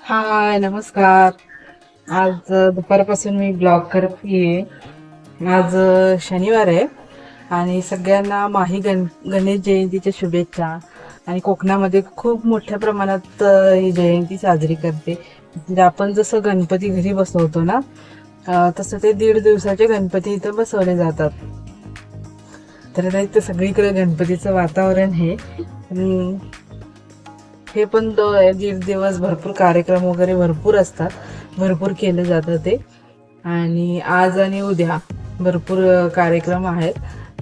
हाय, नमस्कार. आज दुपारपासून मी ब्लॉग करत आहे. आज शनिवार आहे आणि सगळ्यांना गणेश जयंतीच्या शुभेच्छा. आणि कोकणामध्ये खूप मोठ्या प्रमाणात ही जयंती साजरी करते. म्हणजे आपण जसं गणपती घरी बसवतो ना, तसं ते 1.5 दिवसाचे गणपती इथं बसवले जातात. तर आता इथं सगळीकडे गणपतीचं वातावरण हे पण 1.5 दिवस भरपूर कार्यक्रम वगैरे भरपूर असतात, भरपूर केले जातं ते. आणि आज आणि उद्या भरपूर कार्यक्रम आहेत.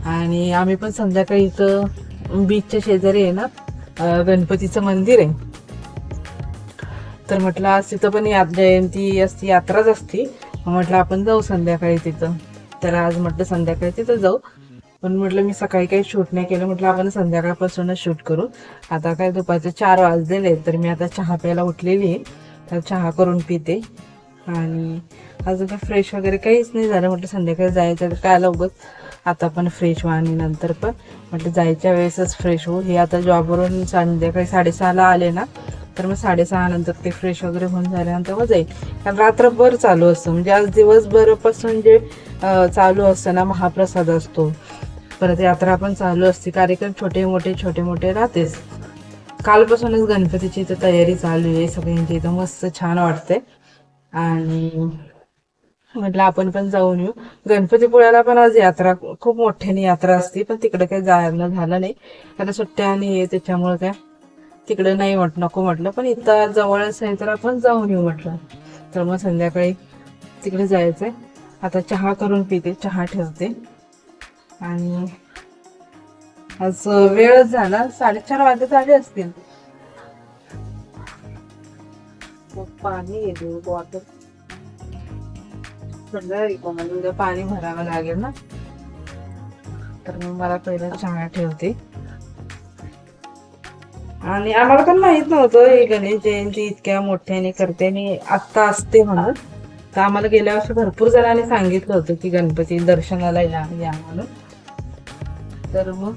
आणि आम्ही पण संध्याकाळी इथं बीचच्या शेजारी आहे ना, गणपतीचं मंदिर आहे. तर म्हटलं आज तिथं पण जयंती असती, यात्राच असती. म्हटलं आपण जाऊ संध्याकाळी तिथं. तर आज म्हटलं संध्याकाळी तिथं जाऊ. पण म्हटलं मी सकाळी काही शूट नाही केलं, म्हटलं आपण संध्याकाळपासूनच शूट करू. आता काय दुपारचे 4 वाजलेले, तर मी आता चहा प्यायला उठलेली आहे. तर चहा करून पिते. आणि अजून काय फ्रेश वगैरे काहीच नाही झालं. म्हटलं संध्याकाळी जायचं काय उगाच आता पण फ्रेश व्हा आणि नंतर पण म्हटलं जायच्या वेळेसच फ्रेश होऊ. हे आता जॉबवरून संध्याकाळी 6:30ला आले ना, तर मग 6:30 नंतर ते फ्रेश वगैरे होऊन झाल्यानंतर मग जाईल. कारण रात्रभर चालू असतं, म्हणजे आज दिवसभरापासून जे चालू असतं ना, महाप्रसाद असतो, परत यात्रा पण चालू असते, कार्यक्रम छोटे मोठे राहतेच. कालपासूनच गणपतीची इथं तयारी चालू आहे सगळ्यांची. इथं मस्त छान वाटते. आणि म्हटलं आपण पण जाऊन येऊ. गणपतीपुळ्याला पण आज यात्रा, खूप मोठ्याने यात्रा असते, पण तिकडे काही जायला झालं नाही. आता सुट्ट्या आणि त्याच्यामुळे काय तिकडे नाही नको म्हटलं. पण इथं जवळच आहे तर आपण जाऊन येऊ म्हटलं. तर मग संध्याकाळी तिकडे जायचंय. आता चहा करून पिते, चहा ठेवते. आणि आज वेळच झाला, 4:30 वाजत आले असतील. पाणी येते बॉटल उद्या पाणी भरावं लागेल ना, तर मग मला पहिला चहा ठेवते. आणि आम्हाला पण माहित नव्हतं ही गणेश जयंती इतक्या मोठ्याने करते आणि आत्ता असते म्हणून. तर आम्हाला गेल्या वर्षी भरपूर जणांनी सांगितलं होतं की गणपती दर्शनाला या म्हणून. तर मग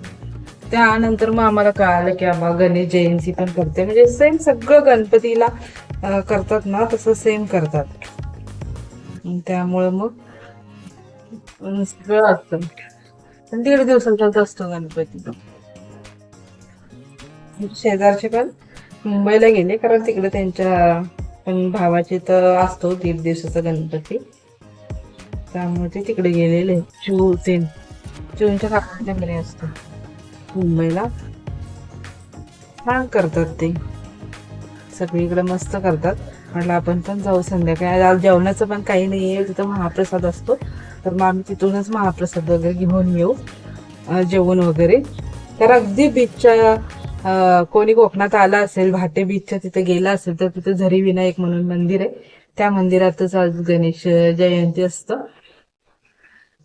त्यानंतर मग आम्हाला कळालं की आम्हाला गणेश जयंती पण करते. म्हणजे सेम सगळं गणपतीला करतात ना, तसं सेम करतात. त्यामुळे मग सगळं असतं. 1.5 दिवसाचाच असतो गणपती. शेजारचे पण मुंबईला गेले, कारण तिकडे त्यांच्या पण भावाचे तर असतो 1.5 दिवसाचा गणपती. त्यामुळे ते तिकडे गेलेले. जूनच्या काकांच्या घरी असतो मुंबईला. छान करतात ते, सगळीकडे मस्त करतात. म्हटलं आपण पण जाऊ संध्याकाळी. आज जेवणाचं पण काही नाही आहे, तिथं महाप्रसाद असतो. तर मग आम्ही तिथूनच महाप्रसाद वगैरे घेऊन येऊ, जेवण वगैरे. तर अगदी बीचच्या कोणी कोकणात आला असेल, भाटे बीचच्या तिथे गेला असेल, तर तिथे झरी विनायक म्हणून मंदिर आहे. त्या मंदिरातच आज गणेश जयंती असतं.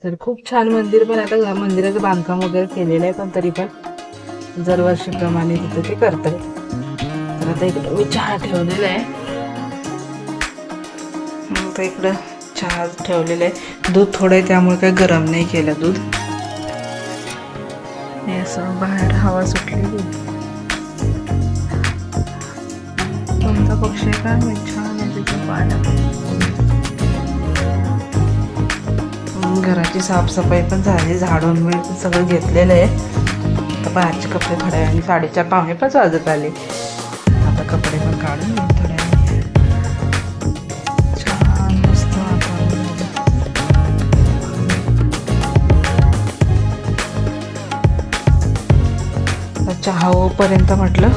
तर खूप छान मंदिर. पण आता मंदिराचं बांधकाम वगैरे केलेलं आहे, पण तरी पण दरवर्षीप्रमाणे तिथे ते करतात. तर आता इकडे मी चहा ठेवलेला आहे. आता इकडं चहा ठेवलेला आहे. दूध थोडं आहे त्यामुळे काही गरम नाही केलं दूध. हे असं बाहेर हवा सुटलेली. कोणता पक्षी आहे काय माहित, छान आहे तिथं पाण्यात. घराची साफसफाई पण झाली, झाडून मी सगळं घेतलेलं आहे. आता बाहेरचे कपडे थोड्या वेळाने 4:30 पावणे 5 वाजत आले. आता कपडे पण काढून थोड्या वेळाने. छान मस्त वातावरण. चहा होईपर्यंत म्हटलं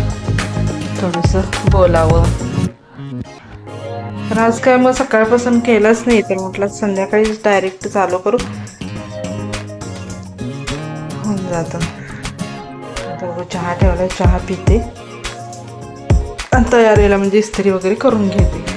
थोडंसं बोलावं. तर आज काय मग सकाळपासून केलंच नाही, तर म्हटलं संध्याकाळी डायरेक्ट चालू करू, होऊन जातं. आता चहा ठेवला, चहा पिते आणि तयारीला म्हणजे इस्त्री वगैरे करून घेते.